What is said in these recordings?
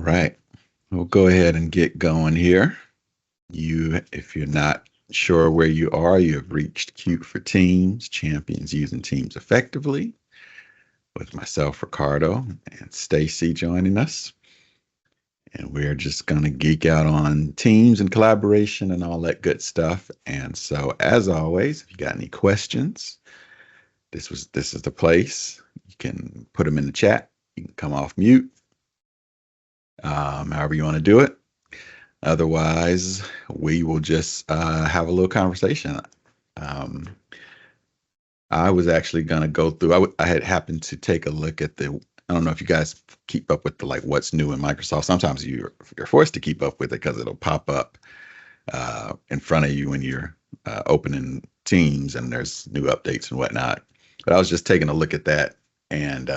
right. We'll go ahead and get going here. If you're not sure where you are, you have reached Cute for Teams, Champions Using Teams Effectively, with myself, Ricardo, and Stacy joining us. And we're just going to geek out on teams and collaboration and all that good stuff. And so, as always, if you got any questions, this is the place. You can put them in the chat. You can come off mute, however you want to do it. Otherwise, we will just have a little conversation. I was actually going to go through. I had happened to take a look at I don't know if you guys keep up with the what's new in Microsoft. Sometimes you're forced to keep up with it because it'll pop up in front of you when you're opening Teams and there's new updates and whatnot. But I was just taking a look at that, and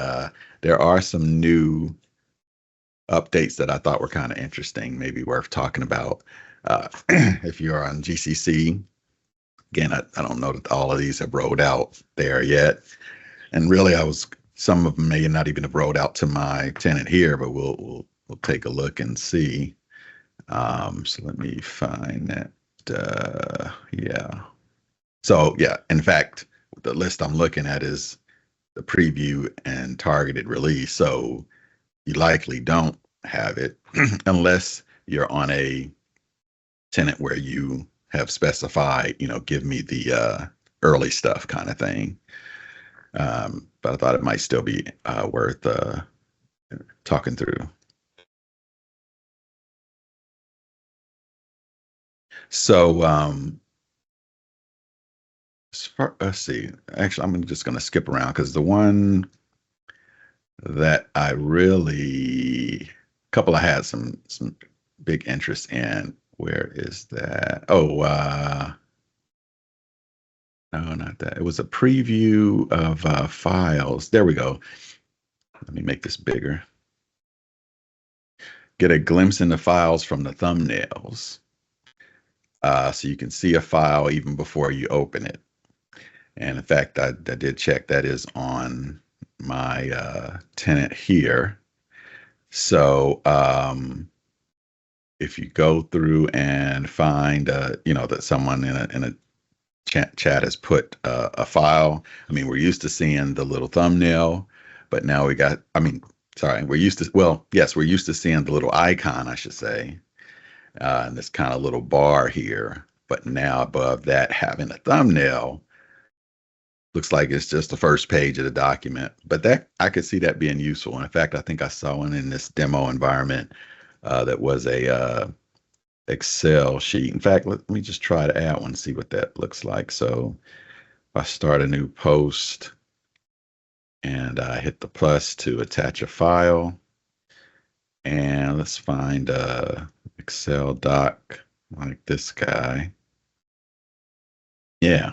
there are some new updates that I thought were kind of interesting, maybe worth talking about. If you're on GCC, again, I don't know that all of these have rolled out there yet. And really, some of them may not even have rolled out to my tenant here, but we'll take a look and see. So let me find that. Yeah. So yeah, in fact, the list I'm looking at is the preview and targeted release. So you likely don't have it unless you're on a tenant where you have specified, give me the early stuff kind of thing. But I thought it might still be worth talking through. So let's see. Actually, I'm just going to skip around because the one that I had some big interest in. Where is that? Oh, no, not that. It was a preview of files. There we go. Let me make this bigger. Get a glimpse into files from the thumbnails. So you can see a file even before you open it. And in fact, I did check that is on my tenant here. So if you go through and find, that someone in a chat has put a file. I mean, we're used to seeing the little thumbnail, but now we're used to seeing the little icon, I should say, and this kind of little bar here. But now above that, having a thumbnail looks like it's just the first page of the document. But that I could see that being useful. And in fact, I think I saw one in this demo environment that was a Excel sheet. In fact, let me just try to add one and see what that looks like. So if I start a new post and I hit the plus to attach a file, and let's find a Excel doc like this guy. Yeah.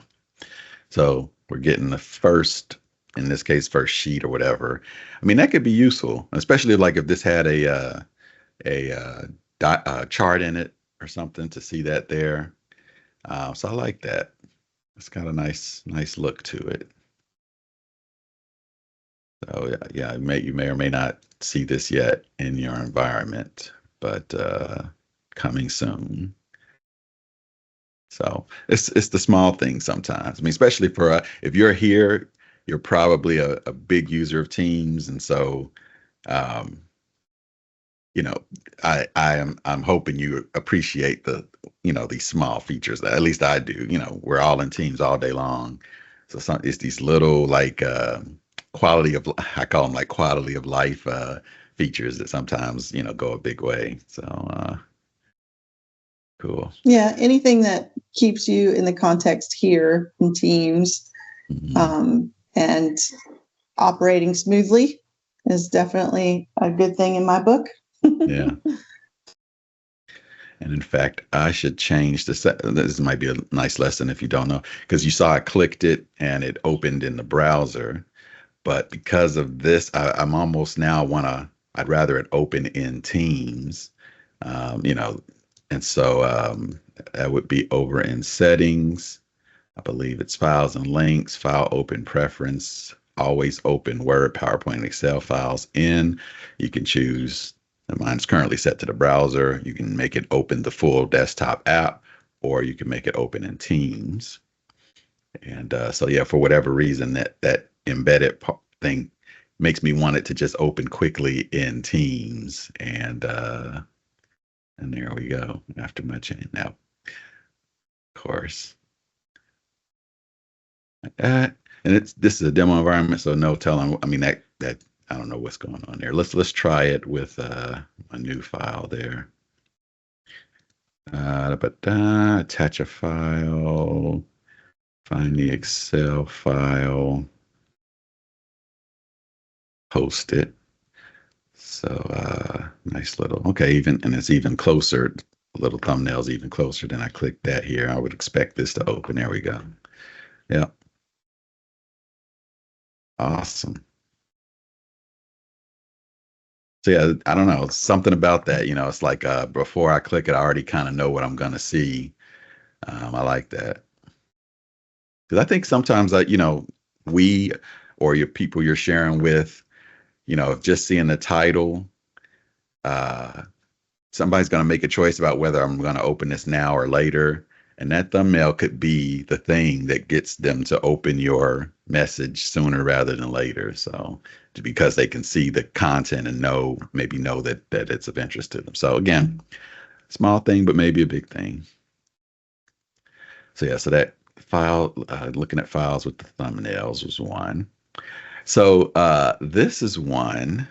So we're getting the first, in this case, first sheet or whatever. I mean, that could be useful, especially like if this had a chart in it or something, to see that there. So I like that. It's got a nice look to it. So yeah, you may or may not see this yet in your environment, but coming soon. So it's the small things sometimes. I mean, especially for if you're here, you're probably a big user of Teams, and so I'm hoping you appreciate these small features. At least I do. We're all in Teams all day long, so it's these little I call them like quality of life features that sometimes go a big way. So cool. Yeah, anything that keeps you in the context here in Teams and operating smoothly is definitely a good thing in my book. Yeah. And in fact, I should change this. This might be a nice lesson if you don't know, because you saw I clicked it and it opened in the browser. But because of this, I'm almost now I'd rather it open in Teams, and so that would be over in settings. I believe it's files and links, file open preference, always open Word, PowerPoint, and Excel files in. You can choose And mine's currently set to the browser. You can make it open the full desktop app, or you can make it open in Teams. And so, yeah, for whatever reason, that embedded thing makes me want it to just open quickly in Teams. And there we go. After my change, now, of course, and this is a demo environment, so no telling. I mean that I don't know what's going on there. Let's try it with a new file there. But attach a file. Find the Excel file. Post it. So nice little, okay, and it's even closer. Little thumbnail's even closer than I clicked that here. I would expect this to open. There we go. Yeah. Awesome. So yeah, I don't know. Something about that, it's like before I click it, I already kind of know what I'm gonna see. I like that. Because I think sometimes we or your people you're sharing with, just seeing the title, uh, somebody's going to make a choice about whether I'm going to open this now or later. And that thumbnail could be the thing that gets them to open your message sooner rather than later. So because they can see the content and maybe know that it's of interest to them. So again, small thing, but maybe a big thing. So yeah, so that file, looking at files with the thumbnails was one. So this is one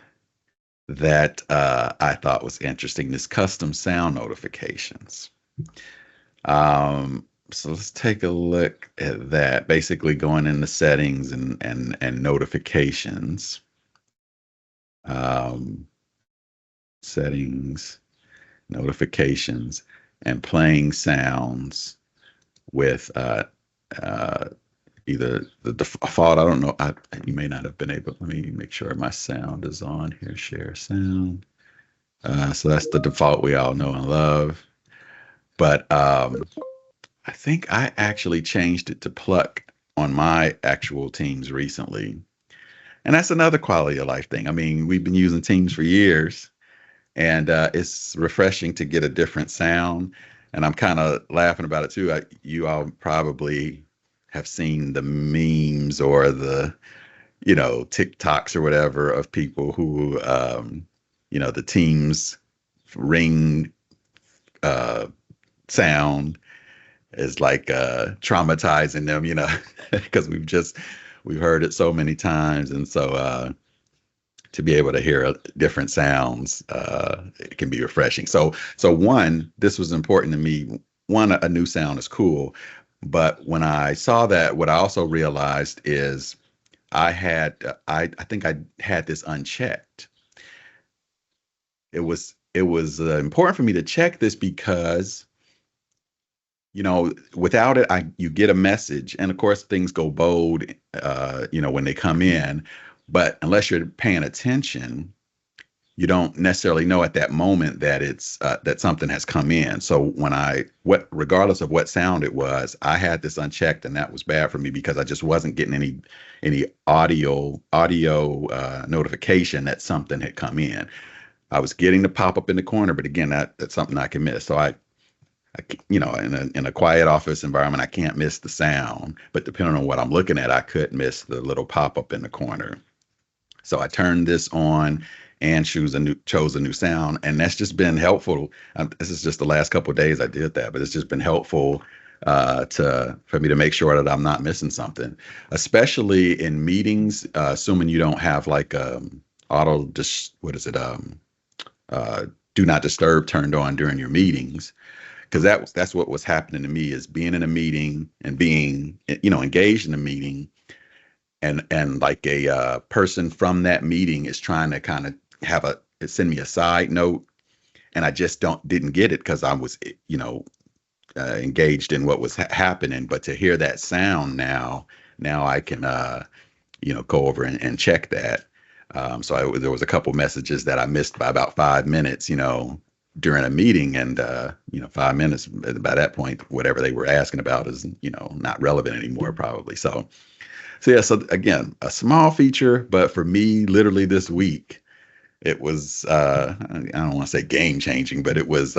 that I thought was interesting, this custom sound notifications. So let's take a look at that. Basically going into settings and notifications. Settings, notifications, and playing sounds with either the default. I don't know. You may not have been able. Let me make sure my sound is on here. Share sound. So that's the default we all know and love. But I think I actually changed it to pluck on my actual Teams recently. And that's another quality of life thing. I mean, we've been using Teams for years, and it's refreshing to get a different sound. And I'm kind of laughing about it too. You all probably have seen the memes or the, TikToks or whatever of people who, the Teams ring sound is like traumatizing them, because we've heard it so many times. And so to be able to hear different sounds, it can be refreshing. So one, this was important to me. One, a new sound is cool. But when I saw that, what I also realized is I think I had this unchecked. It was important for me to check this because without it, you get a message, and of course things go bold, when they come in, but unless you're paying attention, you don't necessarily know at that moment that it's that something has come in. So regardless of what sound it was, I had this unchecked, and that was bad for me because I just wasn't getting any audio notification that something had come in. I was getting the pop up in the corner, but again, that's something I can miss. So in a quiet office environment, I can't miss the sound, but depending on what I'm looking at, I could miss the little pop up in the corner. So I turned this on and chose a new sound, and that's just been helpful. This is just the last couple of days I did that, but it's just been helpful for me to make sure that I'm not missing something, especially in meetings. Assuming you don't have like do not disturb turned on during your meetings, because that's what was happening to me, is being in a meeting and being engaged in a meeting, and like a person from that meeting is trying to kind of send me a side note, and I just didn't get it because I was engaged in what was happening. But to hear that sound now I can go over and check that. So there was a couple messages that I missed by about 5 minutes, during a meeting, and 5 minutes by that point, whatever they were asking about is not relevant anymore, probably. So yeah, so again, a small feature, but for me, literally this week, it was I don't want to say game changing, but it was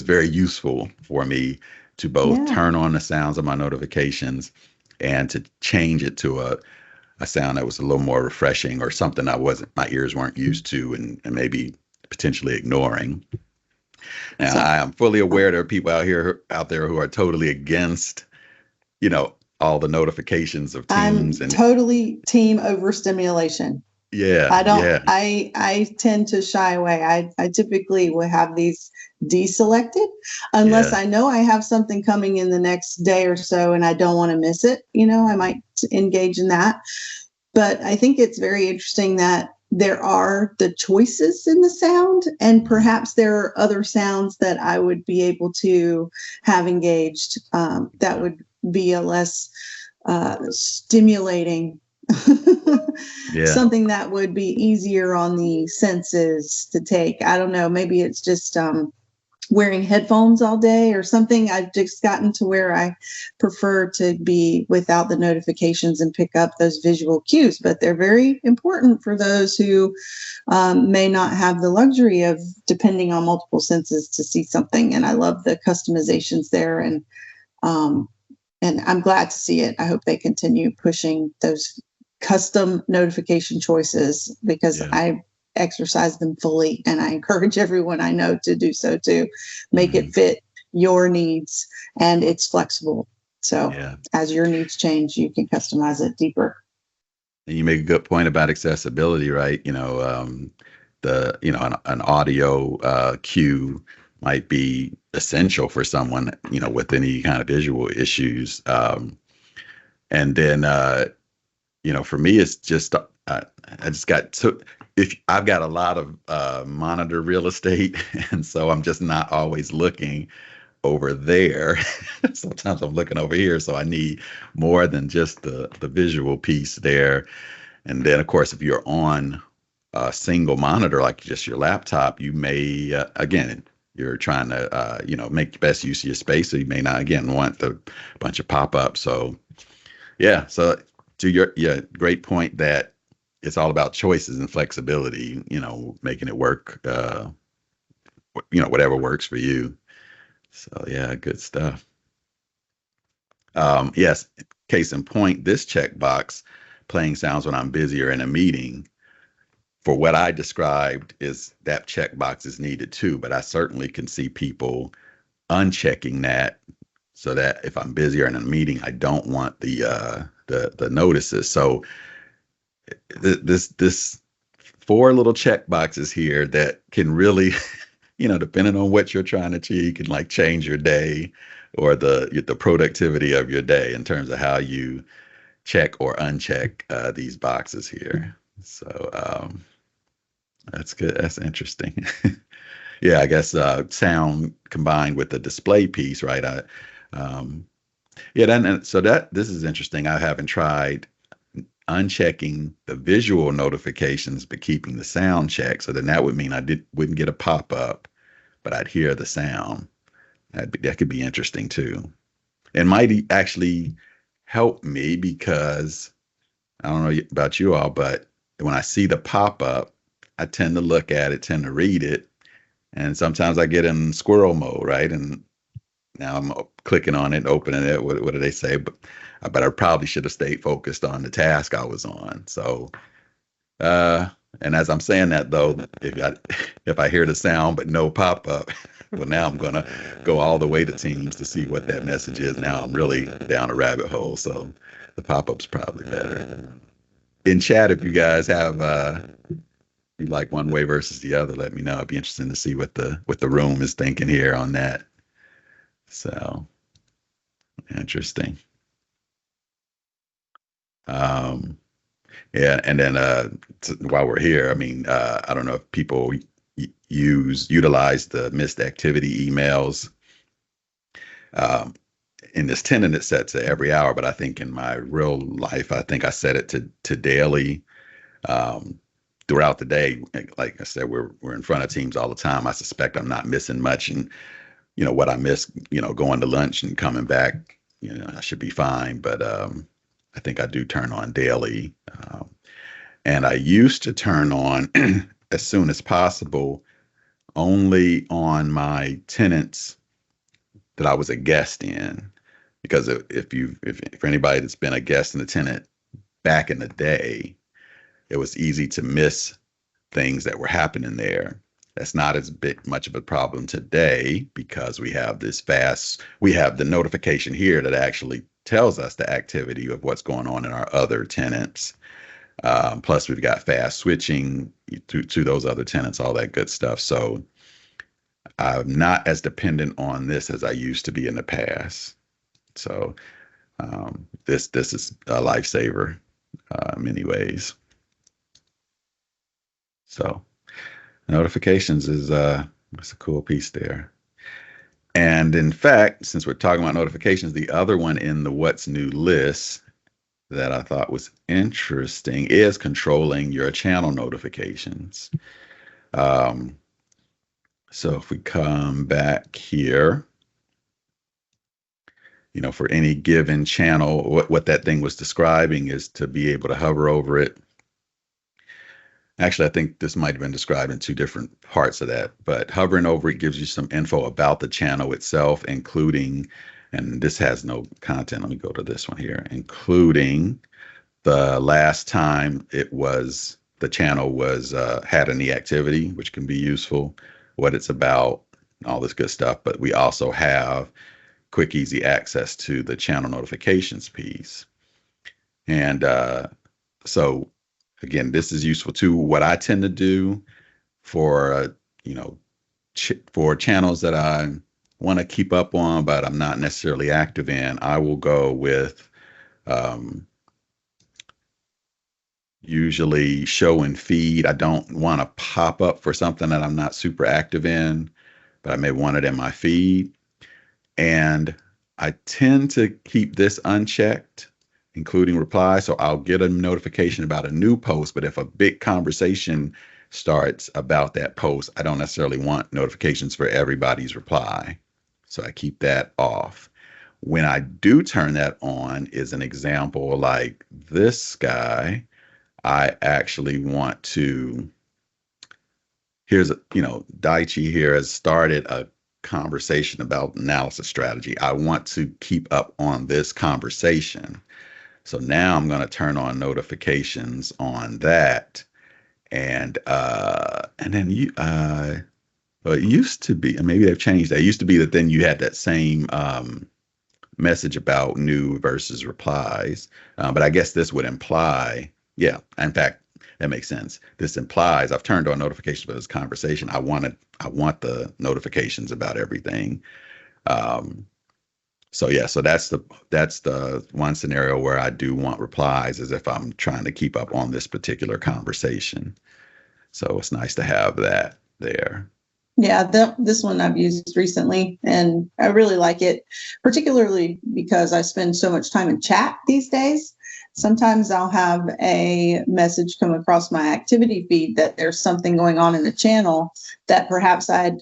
very useful for me to both Yeah. turn on the sounds of my notifications and to change it to a sound that was a little more refreshing or something my ears weren't used to and maybe potentially ignoring. Now So I am fully aware there are people out there who are totally against, you know, all the notifications of Teams I'm and totally team overstimulation. yeah, I don't, yeah, I tend to shy away. I typically will have these deselected unless yeah, I know I have something coming in the next day or so and I don't want to miss it. I might engage in that. But I think it's very interesting that there are the choices in the sound, and perhaps there are other sounds that I would be able to have engaged that would be a less stimulating yeah, something that would be easier on the senses to take. I don't know. Maybe it's just wearing headphones all day or something. I've just gotten to where I prefer to be without the notifications and pick up those visual cues, but they're very important for those who may not have the luxury of depending on multiple senses to see something. And I love the customizations there. Um, and I'm glad to see it. I hope they continue pushing those custom notification choices because yeah. I exercise them fully and I encourage everyone I know to do so too. Make it Mhm. fit your needs and it's flexible. So Yeah. as your needs change, you can customize it deeper. And you make a good point about accessibility, right? An audio cue might be essential for someone, with any kind of visual issues. And then, for me, it's just I just got to if I've got a lot of monitor real estate, and so I'm just not always looking over there. Sometimes I'm looking over here, so I need more than just the visual piece there. And then, of course, if you're on a single monitor, like just your laptop, you may, again, you're trying to, make the best use of your space. So you may not, again, want the bunch of pop ups. So, yeah. So, to your, yeah, great point that it's all about choices and flexibility, making it work, whatever works for you. So, yeah, good stuff. Yes. Case in point, this checkbox playing sounds when I'm busy or in a meeting for what I described is that checkbox is needed too, but I certainly can see people unchecking that so that if I'm busy or in a meeting, I don't want the notices. So this four little check boxes here that can really, depending on what you're trying to achieve, can like change your day or the productivity of your day in terms of how you check or uncheck these boxes here. So that's good. That's interesting. Yeah, I guess sound combined with the display piece, right? Um, yeah, so that this is interesting. I haven't tried unchecking the visual notifications, but keeping the sound check. So then that would mean wouldn't get a pop up, but I'd hear the sound. That could be interesting too. It might actually help me because I don't know about you all, but when I see the pop up, I tend to look at it, tend to read it, and sometimes I get in squirrel mode, right? And now I'm clicking on it, opening it. What do they say? But I probably should have stayed focused on the task I was on. So, uh, and as I'm saying that though, if I hear the sound but no pop up, well, now I'm gonna go all the way to Teams to see what that message is. Now I'm really down a rabbit hole. So the pop up's probably better. In chat, if you guys have you like one way versus the other, let me know. It'd be interesting to see what the room is thinking here on that. So interesting. Um, yeah, and then while we're here, I mean, I don't know if people utilize the missed activity emails. Um, in this tenant, it set to every hour, but I think in my real life, I think I set it to daily. Um, throughout the day, like I said, we're in front of teams all the time. I suspect I'm not missing much, and what I miss, going to lunch and coming back, I should be fine. But I think I do turn on daily, and I used to turn on. as soon as possible, only on my tenants that I was a guest in. Because if for anybody that's been a guest and a tenant back in the day, it was easy to miss things that were happening there. That's not as big much of a problem today because we have the notification here that actually tells us the activity of what's going on in our other tenants. Plus, we've got fast switching to those other tenants, all that good stuff. So I'm not as dependent on this as I used to be in the past. So this is a lifesaver in many ways. So notifications is it's a cool piece there. And in fact, since we're talking about notifications, the other one in the what's new list that I thought was interesting is controlling your channel notifications. Um, so if we come back here, for any given channel, what that thing was describing is to be able to hover over it. Actually, I think this might have been described in two different parts of that, but hovering over it gives you some info about the channel itself, including, and this has no content. Let me go to this one here, including the last time the channel was had any activity, which can be useful, what it's about, all this good stuff. But we also have quick, easy access to the channel notifications piece. And so again, this is useful too. What I tend to do for, for channels that I want to keep up on, but I'm not necessarily active in, I will go with usually show and feed. I don't want to pop up for something that I'm not super active in, but I may want it in my feed. And I tend to keep this unchecked, including replies. So I'll get a notification about a new post, but if a big conversation starts about that post, I don't necessarily want notifications for everybody's reply. So I keep that off. When I do turn that on is an example like this guy. I actually want to, Daichi here has started a conversation about analysis strategy. I want to keep up on this conversation. So now I'm going to turn on notifications on that. And then well, it used to be, and maybe they've changed that. It used to be that then you had that same message about new versus replies. But I guess this would imply, yeah, in fact, that makes sense. This implies I've turned on notifications for this conversation. I want the notifications about everything. So yeah, so that's the one scenario where I do want replies, is if I'm trying to keep up on this particular conversation. So it's nice to have that there. Yeah, this one I've used recently, and I really like it, particularly because I spend so much time in chat these days. Sometimes I'll have a message come across my activity feed that there's something going on in the channel that perhaps I'd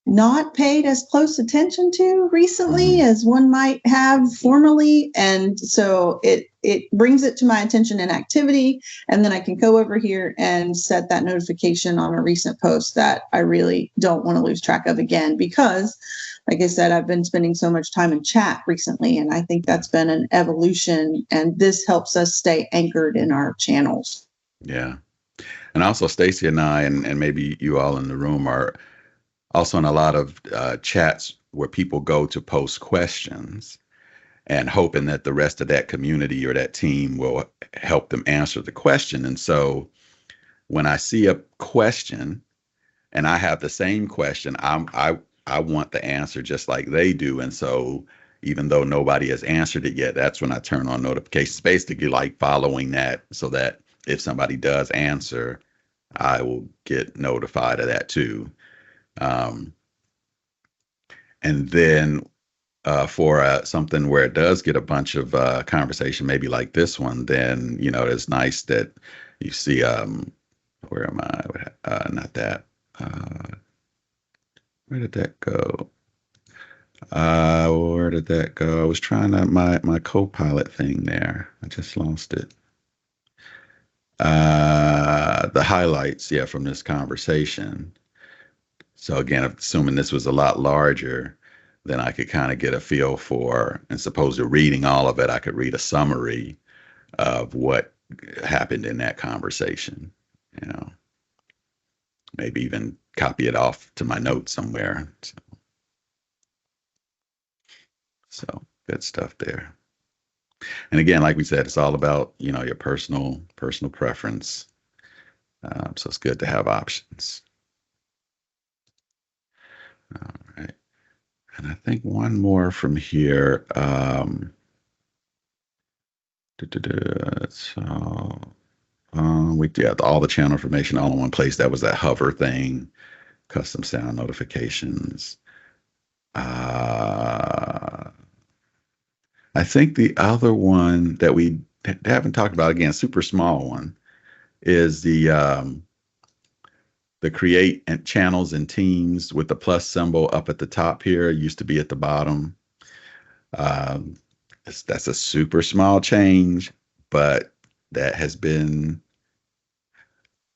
not paid as close attention to recently as one might have formerly. And so it brings it to my attention in activity. And then I can go over here and set that notification on a recent post that I really don't want to lose track of again, because like I said, I've been spending so much time in chat recently, and I think that's been an evolution, and this helps us stay anchored in our channels. Yeah. And also Stacy and I, and maybe you all in the room, are also in a lot of chats where people go to post questions and hoping that the rest of that community or that team will help them answer the question. And so when I see a question and I have the same question, I want the answer just like they do. And so even though nobody has answered it yet, that's when I turn on notifications, basically like following that, so that if somebody does answer, I will get notified of that too. And then for something where it does get a bunch of conversation, maybe like this one, then, it's nice that you see, where am I? Not that. Where did that go? Where did that go? I was trying to, my Copilot thing there. I just lost it. the highlights, yeah, from this conversation. So again, assuming this was a lot larger, then I could kind of get a feel for, as opposed to reading all of it, I could read a summary of what happened in that conversation. You know, maybe even copy it off to my notes somewhere. So good stuff there. And again, like we said, it's all about, your personal preference. So it's good to have options. All right. And I think one more from here. So we yeah, all the channel information all in one place. That was that hover thing, custom sound notifications. Uh, I think the other one that we haven't talked about, again, super small one, is the create and channels and teams with the plus symbol up at the top here. It used to be at the bottom. Um, that's a super small change, but that has been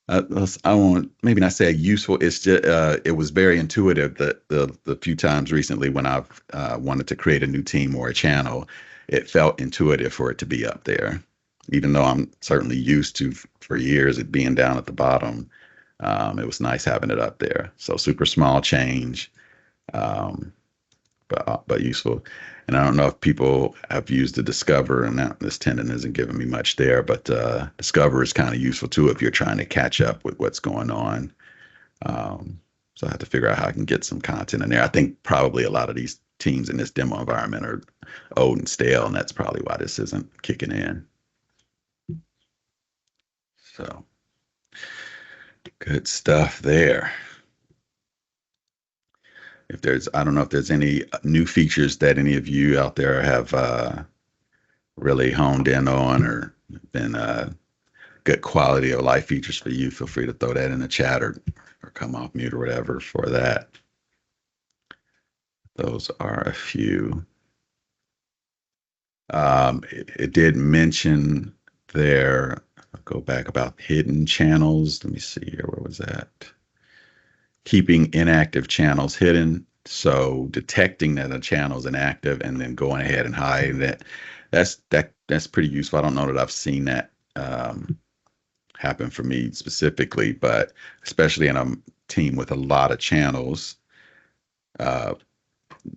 I won't maybe not say useful. It's just it was very intuitive the few times recently when I've wanted to create a new team or a channel, it felt intuitive for it to be up there, even though I'm certainly used to for years it being down at the bottom. It was nice having it up there. So super small change, um, but useful. And I don't know if people have used the Discover, and that, this tendon isn't giving me much there, but Discover is kind of useful too if you're trying to catch up with what's going on. Um, so I have to figure out how I can get some content in there. I think probably a lot of these teams in this demo environment are old and stale, and that's probably why this isn't kicking in. So good stuff there. If there's, I don't know if there's any new features that any of you out there have really honed in on or been good quality of life features for you, feel free to throw that in the chat or come off mute or whatever for that. Those are a few. It did mention there, I'll go back about hidden channels. Let me see here. Where was that? Keeping inactive channels hidden. So detecting that a channel is inactive and then going ahead and hiding it. That's pretty useful. I don't know that I've seen that happen for me specifically, but especially in a team with a lot of channels, uh,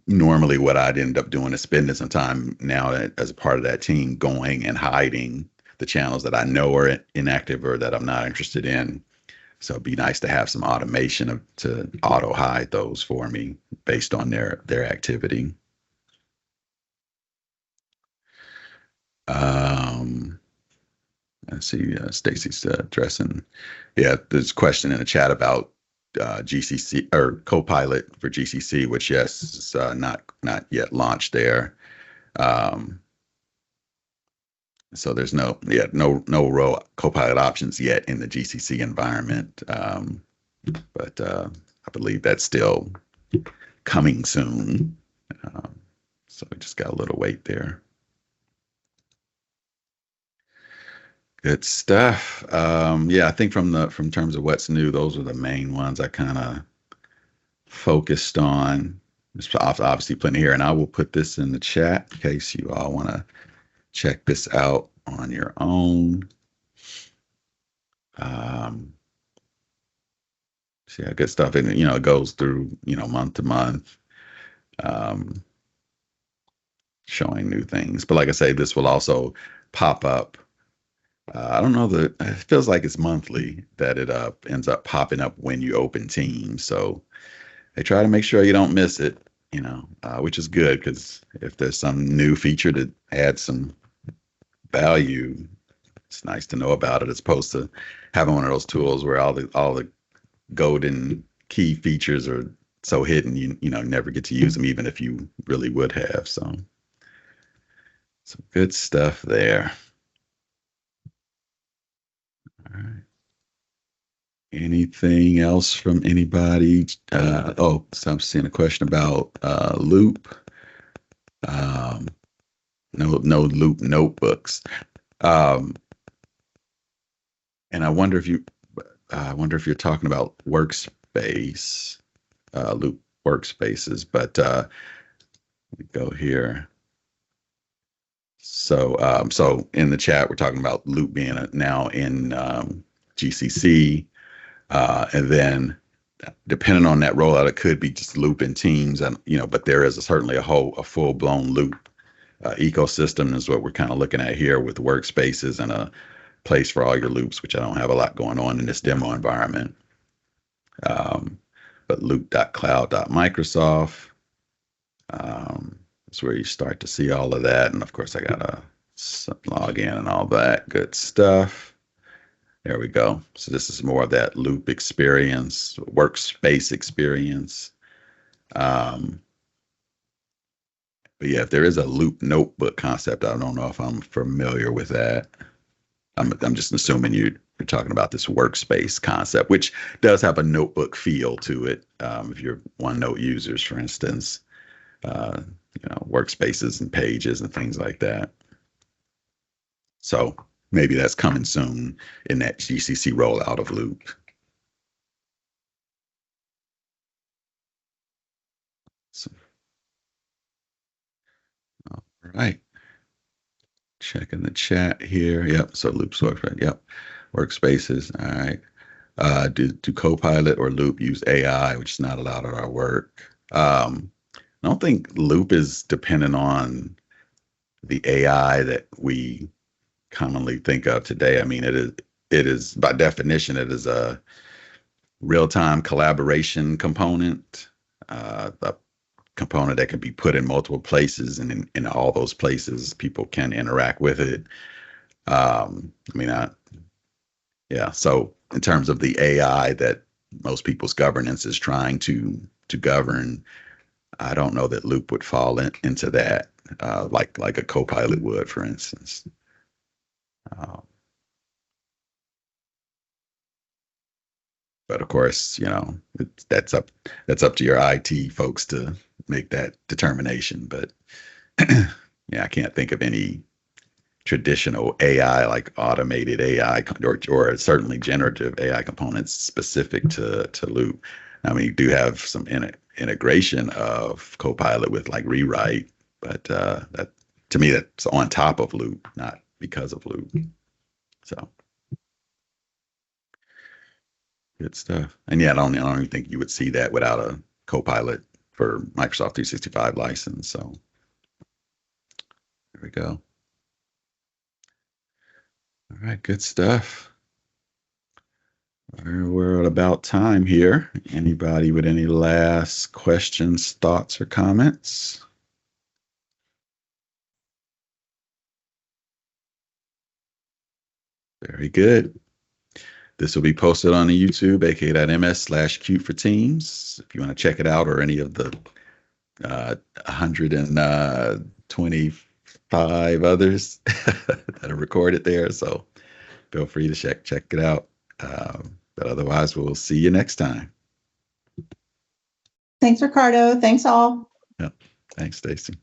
normally what I'd end up doing is spending some time now as a part of that team going and hiding the channels that I know are inactive or that I'm not interested in. So it'd be nice to have some automation to auto hide those for me based on their activity. Um, let's see, Stacy's addressing. Yeah, there's a question in the chat about GCC or Copilot for GCC, which yes, is not yet launched there. Um, so there's no row Copilot options yet in the GCC environment, but I believe that's still coming soon. So we just got a little wait there. Good stuff. Yeah, I think from terms of what's new, those are the main ones I kind of focused on. There's obviously plenty here, and I will put this in the chat in case you all want to check this out on your own. So yeah, good stuff. And it goes through month to month, um, showing new things. But like I say, this will also pop up. I don't know it feels like it's monthly that it ends up popping up when you open Teams. So they try to make sure you don't miss it, which is good because if there's some new feature to add some value, it's nice to know about it as opposed to having one of those tools where all the golden key features are so hidden you never get to use them even if you really would have. So some good stuff there. All right. Anything else from anybody? So I'm seeing a question about Loop. No Loop notebooks. Um, and I wonder if you I wonder if you're talking about workspace, loop workspaces, but we go here. So in the chat, we're talking about loop being now in GCC, and then depending on that rollout, it could be just loop in Teams, and but there is certainly a full blown loop ecosystem is what we're kind of looking at here with workspaces and a place for all your loops, which I don't have a lot going on in this demo environment. But loop.cloud.microsoft is where you start to see all of that. And of course, I got to log in and all that good stuff. There we go. So this is more of that loop experience, workspace experience. But yeah, if there is a loop notebook concept, I don't know if I'm familiar with that. I'm just assuming you're talking about this workspace concept, which does have a notebook feel to it. If you're OneNote users, for instance, workspaces and pages and things like that. So maybe that's coming soon in that GCC rollout of Loop. So, all right. Checking the chat here. Yep. So Loop's workspace. Yep. Workspaces. All right. Do Copilot or Loop use AI, which is not allowed at our work? I don't think Loop is dependent on the AI that we commonly think of today. I mean, it is by definition, it is a real-time collaboration component, a component that can be put in multiple places, and in all those places, people can interact with it. Yeah. So in terms of the AI that most people's governance is trying to govern, I don't know that Loop would fall into that, like a Copilot would, for instance. But of course, that's up to your IT folks to make that determination. But yeah, I can't think of any traditional AI, like automated AI or certainly generative AI components specific to Loop. I mean, you do have some integration of Copilot with like rewrite, but that to me that's on top of Loop, not because of Loop. So good stuff. And yeah, I don't even think you would see that without a Copilot for Microsoft 365 license. So there we go. All right, good stuff. We're at about time here. Anybody with any last questions, thoughts, or comments? Very good. This will be posted on the YouTube, aka.ms/cute for teams. If you want to check it out, or any of the 125 others that are recorded there. So feel free to check it out. But otherwise, we'll see you next time. Thanks, Ricardo. Thanks all. Yep. Thanks, Stacy.